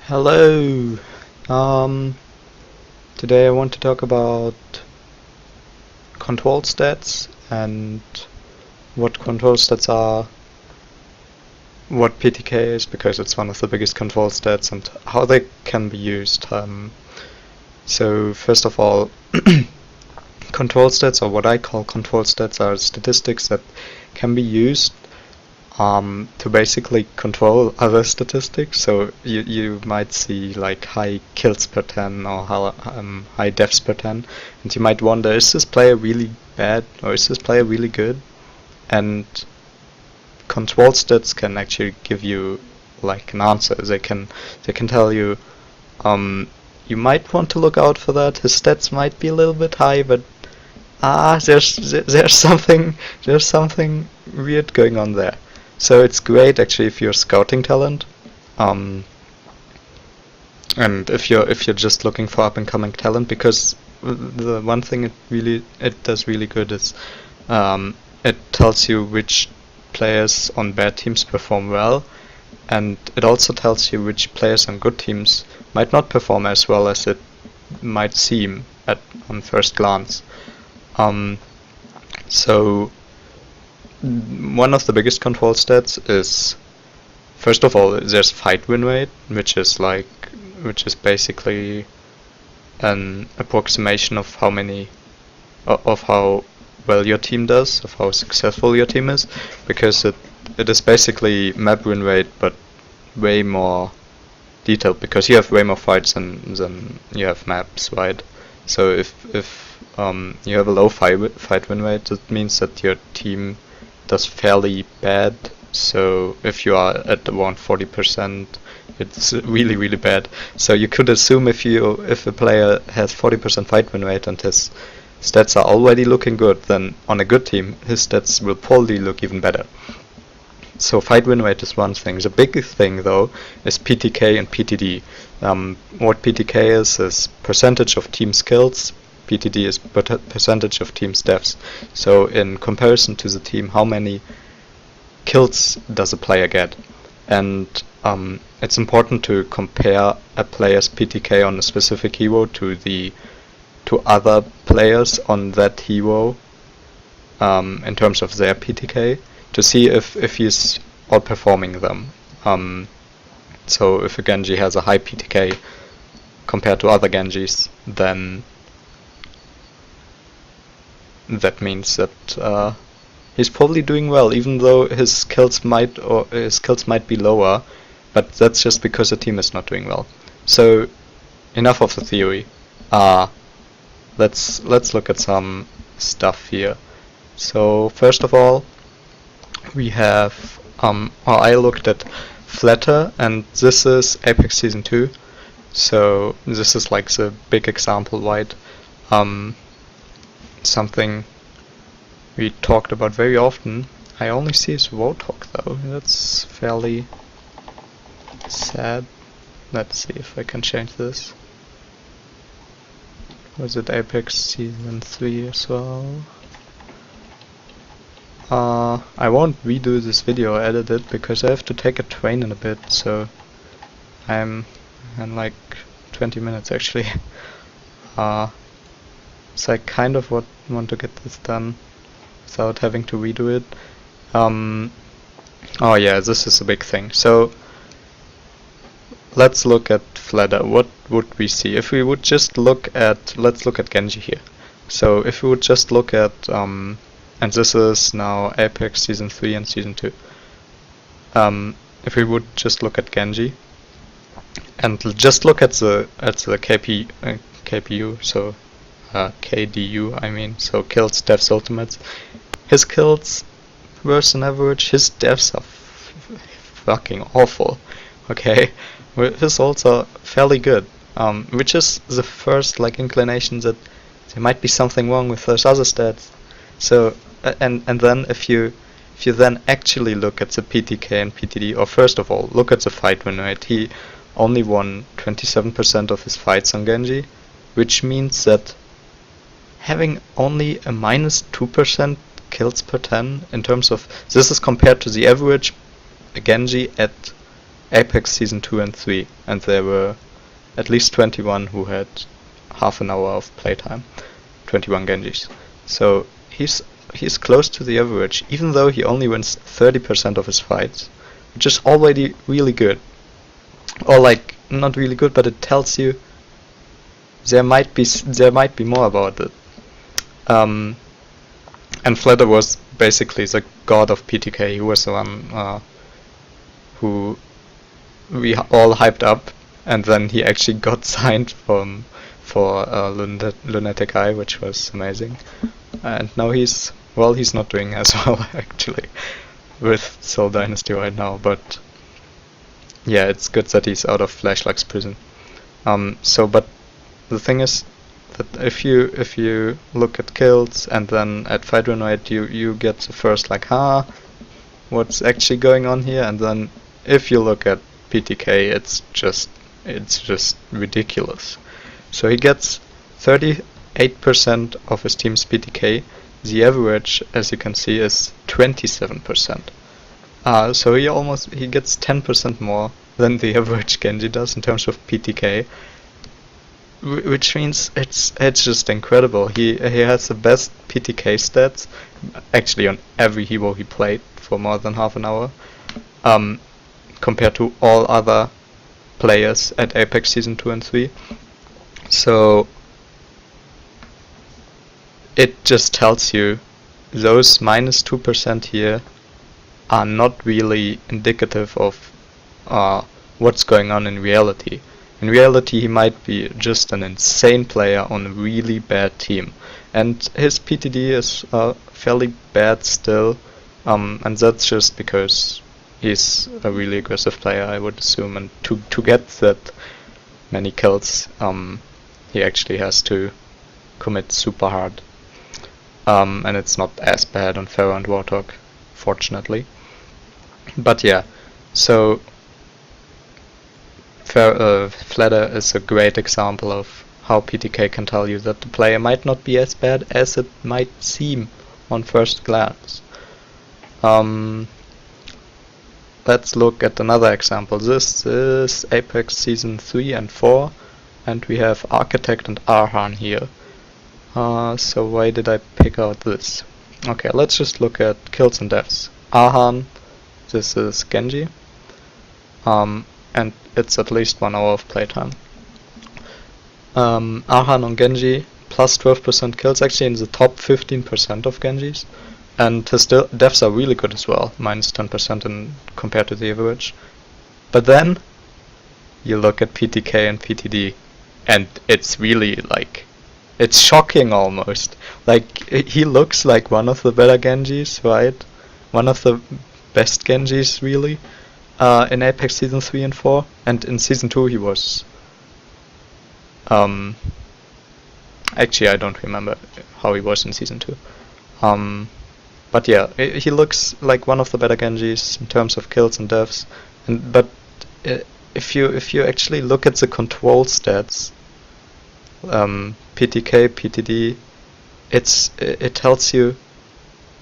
Hello. Um, Today I want to talk about control stats and what control stats are, what PTK is because it's one of the biggest control stats, and how they can be used. So first of all, control stats, or what I call control stats, are statistics that can be used to basically control other statistics. So you might see like high kills per 10 or high deaths per 10, and you might wonder, is this player really bad or is this player really good? And control stats can actually give you like an answer. They can tell you, you might want to look out for that. His stats might be a little bit high, but there's something weird going on there. So it's great actually if you're scouting talent, and if you're just looking for up and coming talent, because the one thing it does really good is it tells you which players on bad teams perform well, and it also tells you which players on good teams might not perform as well as it might seem on first glance. So one of the biggest control stats is, first of all, there's fight win rate, which is basically an approximation of how well your team does, of how successful your team is, because it is basically map win rate, but way more detailed, because you have way more fights than you have maps, right? So if you have a low fight win rate, it means that your team does fairly bad. So if you are at around 40%, it's really, really bad. So you could assume if a player has 40% fight win rate and his stats are already looking good, then on a good team his stats will probably look even better. So fight win rate is one thing. The big thing though is PTK and PTD. What PTK is percentage of team kills. PTD is percentage of team's deaths. So in comparison to the team, how many kills does a player get? And it's important to compare a player's PTK on a specific hero to other players on that hero in terms of their PTK, to see if he's outperforming them. So if a Genji has a high PTK compared to other Genjis, then that means that he's probably doing well, even though his kills might be lower, but that's just because the team is not doing well. So enough of the theory. Let's look at some stuff here. So first of all, we have I looked at Flatter, and this is Apex Season 2. So this is like the big example, right? Something we talked about very often. I only see his Roadhog though. That's fairly sad. Let's see if I can change this. Was it Apex Season 3 as well? I won't redo this video or edit it because I have to take a train in a bit, so I'm in like 20 minutes actually. So I kind of want to get this done without having to redo it. Oh yeah, this is a big thing. So let's look at Flatter. What would we see if we would just look at, let's look at Genji here. So if we would just look at and this is now Apex Season 3 and Season 2. If we would just look at Genji and just look at the KPU, so KDU, I mean, so kills, deaths, ultimates. His kills worse than average, his deaths are fucking awful. Okay, his ults are fairly good, which is the first like inclination that there might be something wrong with those other stats. So and then if you then actually look at the PTK and PTD, or first of all look at the fight win rate, he only won 27% of his fights on Genji, which means that having only a -2% kills per 10 in terms of, this is compared to the average Genji at Apex Season 2 and 3, and there were at least 21 who had half an hour of playtime, 21 Genjis. So he's close to the average, even though he only wins 30% of his fights, which is already really good. Or like, not really good, but it tells you there might be more about it. And Flatter was basically the god of PTK. He was the one who we all hyped up, and then he actually got signed for Lunatic Eye, which was amazing. And now he's not doing as well actually with Soul Dynasty right now, but yeah, it's good that he's out of Flashlight's prison. But the thing is that if you look at kills and then at fight win rate, you get the first like, what's actually going on here? And then if you look at PTK, it's just ridiculous. So he gets 38% of his team's PTK. The average, as you can see, is 27%. So he gets 10% more than the average Genji does in terms of PTK, which means it's just incredible. He has the best PTK stats actually on every hero he played for more than half an hour, compared to all other players at Apex Season 2 and 3. So it just tells you those -2% here are not really indicative of what's going on in reality. In reality, he might be just an insane player on a really bad team, and his PTD is fairly bad still, and that's just because he's a really aggressive player, I would assume, and to get that many kills, he actually has to commit super hard, and it's not as bad on Pharaoh and Warthog, fortunately. But yeah, so Flatter is a great example of how PTK can tell you that the player might not be as bad as it might seem on first glance. Let's look at another example. This is Apex Season 3 and 4, and we have Architect and Arhan here. So why did I pick out this? Okay, let's just look at kills and deaths. Arhan, this is Genji, and it's at least 1 hour of playtime. Arhan on Genji, plus 12% kills, actually in the top 15% of Genjis. And his deaths are really good as well, minus 10% compared to the average. But then you look at PTK and PTD, and it's really like, it's shocking almost. Like, he looks like one of the better Genjis, right? One of the best Genjis, really, in Apex Season 3 and 4. And in Season 2 he was... actually, I don't remember how he was in Season 2. But yeah, he looks like one of the better Genjis in terms of kills and deaths. But if you actually look at the control stats, PTK, PTD, it tells you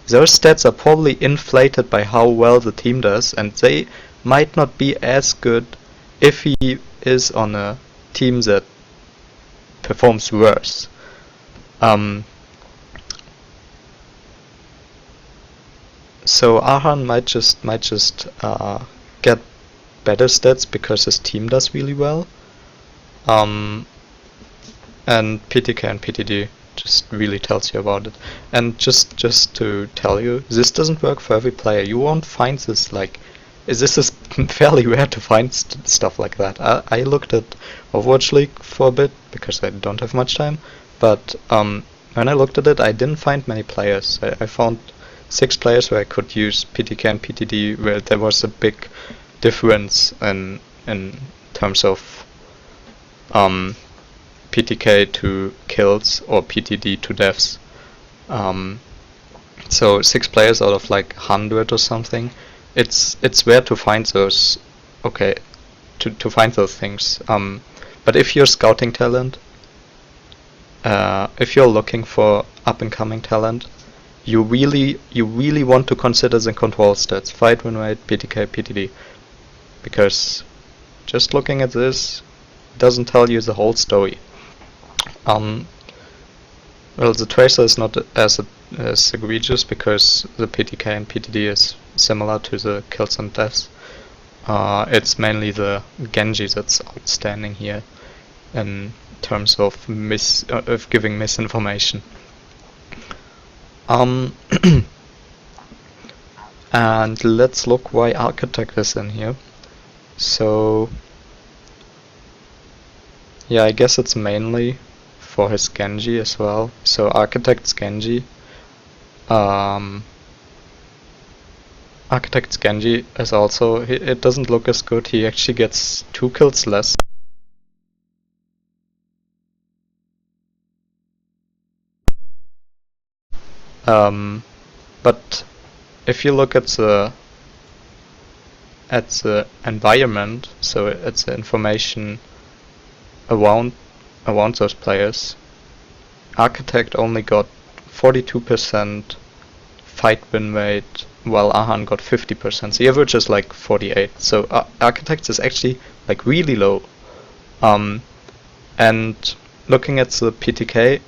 those stats are probably inflated by how well the team does, and they might not be as good if he is on a team that performs worse. So Arhan might just get better stats because his team does really well, and PTK and PTD just really tells you about it. And just to tell you, this doesn't work for every player. You won't find this like, this is fairly rare to find stuff like that. I looked at Overwatch League for a bit because I don't have much time, but when I looked at it, I didn't find many players. I found 6 players where I could use PTK and PTD, where there was a big difference in terms of PTK to kills or PTD to deaths. So 6 players out of like 100 or something. It's rare to find those. Okay, to find those things. But if you're scouting talent, if you're looking for up and coming talent, you really want to consider the control stats: fight win rate, PTK, PTD. because just looking at this doesn't tell you the whole story. Well, the Tracer is not as egregious because the PTK and PTD is similar to the kills and deaths. It's mainly the Genji that's outstanding here in terms of giving misinformation. And let's look why Architect is in here. So yeah, I guess it's mainly for his Genji as well. So Architect's Genji is also, it doesn't look as good. He actually gets 2 kills less. But if you look at the environment, so it's the information around those players, Architect only got 42% fight win rate, while Ahan got 50%. The average is like 48. So Architect is actually like really low. And looking at the PTK,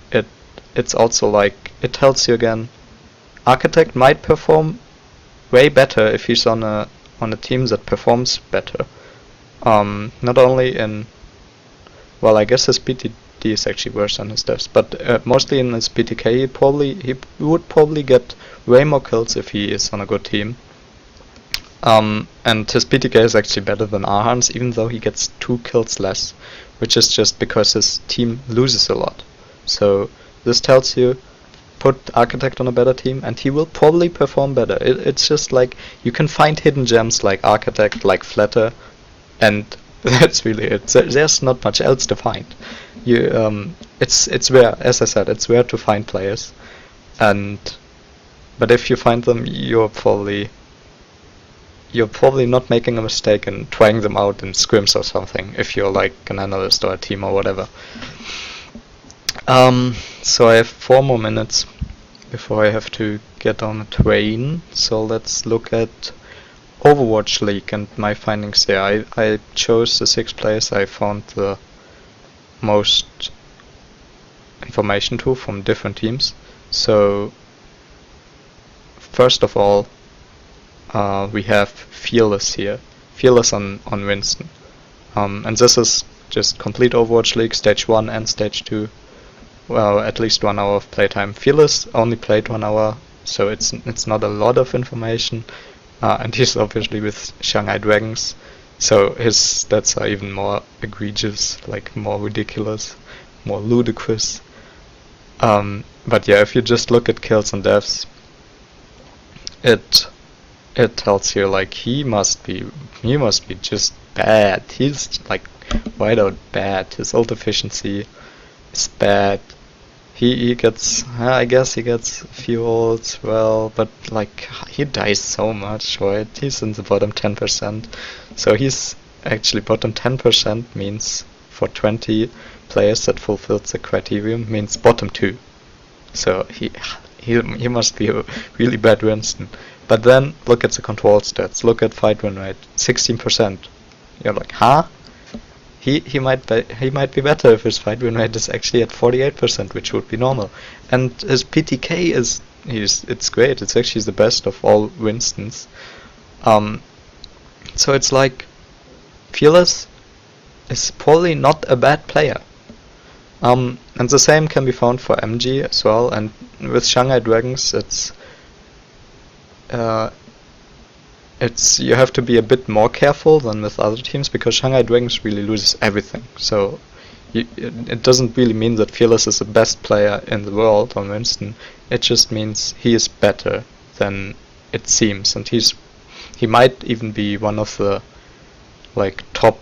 it's also like, it tells you again, Architect might perform way better if he's on a team that performs better. Not only in, well, I guess his PTD is actually worse than his deaths, but mostly in his PTK he would probably get way more kills if he is on a good team. And his PTK is actually better than Ahan's, even though he gets 2 kills less, which is just because his team loses a lot. So this tells you, put Architect on a better team and he will probably perform better. It's just like, you can find hidden gems like Architect, like Flatter, and that's really it. There's not much else to find. It's rare, as I said, it's rare to find players, but if you find them, you're probably not making a mistake in trying them out in scrims or something, if you're like an analyst or a team or whatever. So I have 4 more minutes before I have to get on a train, so let's look at Overwatch League and my findings there. I chose the 6 players I found the most information to from different teams. So first of all, we have Fearless here. Fearless on Winston. And this is just complete Overwatch League, stage 1 and stage 2. Well, at least 1 hour of playtime. Fearless only played 1 hour, so it's not a lot of information. And he's obviously with Shanghai Dragons, so his stats are even more egregious, like more ridiculous, more ludicrous. But yeah, if you just look at kills and deaths, it tells you like he must be just bad. He's like wide out bad. His ult efficiency is bad. He gets, I guess he gets a few ults, well, but like he dies so much, right? He's in the bottom 10%. So he's actually bottom 10% means for 20 players that fulfilled the criterion means bottom 2. So he must be a really bad Winston. But then look at the control stats. Look at fight win rate, 16%. You're like, huh? He might be better if his fight win rate is actually at 48%, which would be normal. And his PTK it's great. It's actually the best of all Winstons. So it's like Fearless is probably not a bad player. And the same can be found for MG as well. And with Shanghai Dragons, you have to be a bit more careful than with other teams, because Shanghai Dragons really loses everything. So it doesn't really mean that Fearless is the best player in the world on Winston. It just means he is better than it seems, and he might even be one of the like top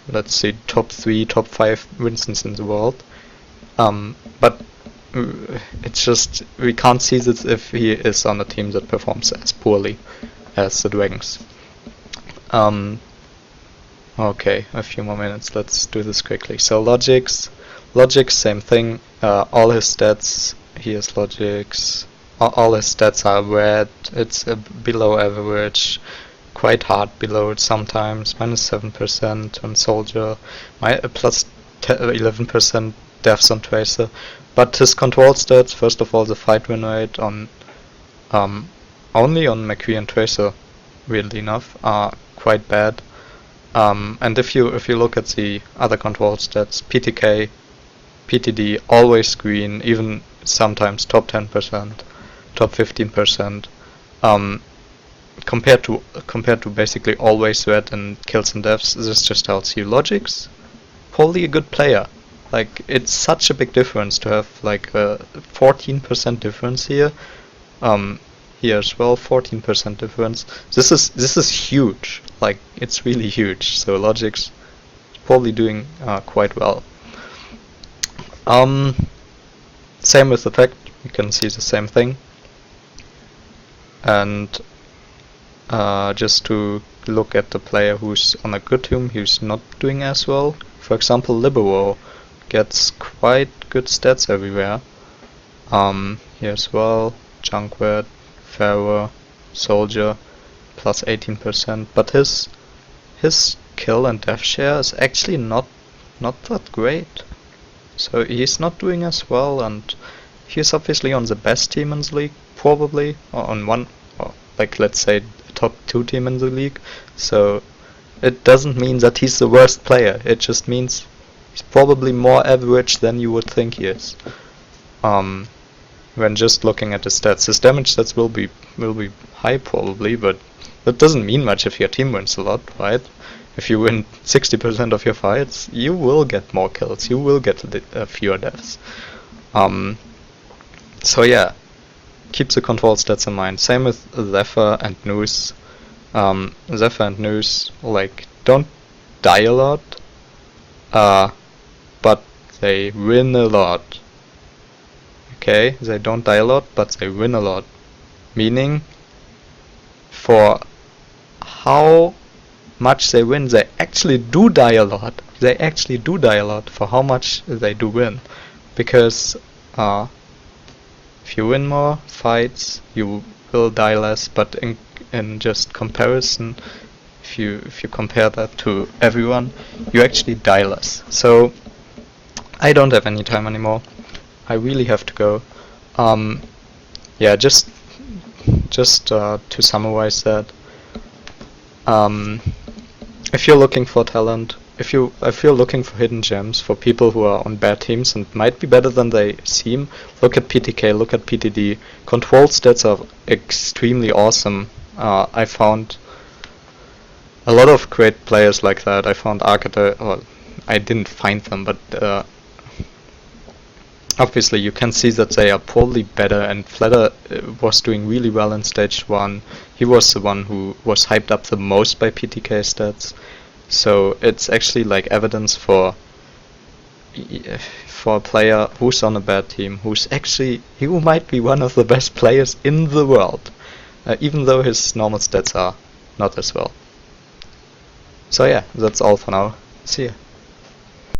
3, top 5 Winstons in the world. But it's just, we can't see this if he is on a team that performs as poorly as the Dragons. Okay, a few more minutes, let's do this quickly. So Logix, same thing. All his stats, here's Logix, all his stats are red, it's below average. quite hard below it sometimes, -7% on Soldier, plus 11% deaths on Tracer. But his control stats, first of all, the fight win rate on only on McCree and Tracer, weirdly enough, are quite bad. And if you look at the other control stats, PTK, PTD, always green, even sometimes top 10%, top 15%. Compared to basically always red in kills and deaths, this just tells you Logic's probably a good player. Like, it's such a big difference to have like a 14% difference here. Here as well, 14% difference. This is huge. Like, it's really huge. So Logic's probably doing quite well. Same with Effect. You can see the same thing. And just to look at the player who's on a good team, who's not doing as well. For example, Libero gets quite good stats everywhere. Here as well, Junkrat, Pharaoh, Soldier, plus 18%. But his kill and death share is actually not that great. So he's not doing as well, and he's obviously on the best team in the league, probably, or on one, or like let's say top 2 team in the league. So it doesn't mean that he's the worst player. It just means he's probably more average than you would think he is. When just looking at his stats, his damage stats will be high probably, but that doesn't mean much if your team wins a lot, right? If you win 60% of your fights, you will get more kills. You will get fewer deaths. So yeah, keep the control stats in mind. Same with Zephyr and Noose. Zephyr and Noose, like, don't die a lot, but they win a lot. Okay, they don't die a lot, but they win a lot. Meaning, for how much they win, they actually do die a lot. They actually do die a lot for how much they do win. Because if you win more fights, you will die less, but in just comparison, if you compare that to everyone, you actually die less. So I don't have any time anymore. I really have to go. Yeah, just to summarize that, if you're looking for talent, if you're looking for hidden gems for people who are on bad teams and might be better than they seem, look at PTK, look at PTD. Control stats are extremely awesome. I found a lot of great players like that. I found Arcata, or I didn't find them, but obviously you can see that they are probably better, and Flatter was doing really well in stage 1. He was the one who was hyped up the most by PTK stats. So it's actually like evidence for a player who's on a bad team, who might be one of the best players in the world, even though his normal stats are not as well. So yeah, that's all for now. See ya.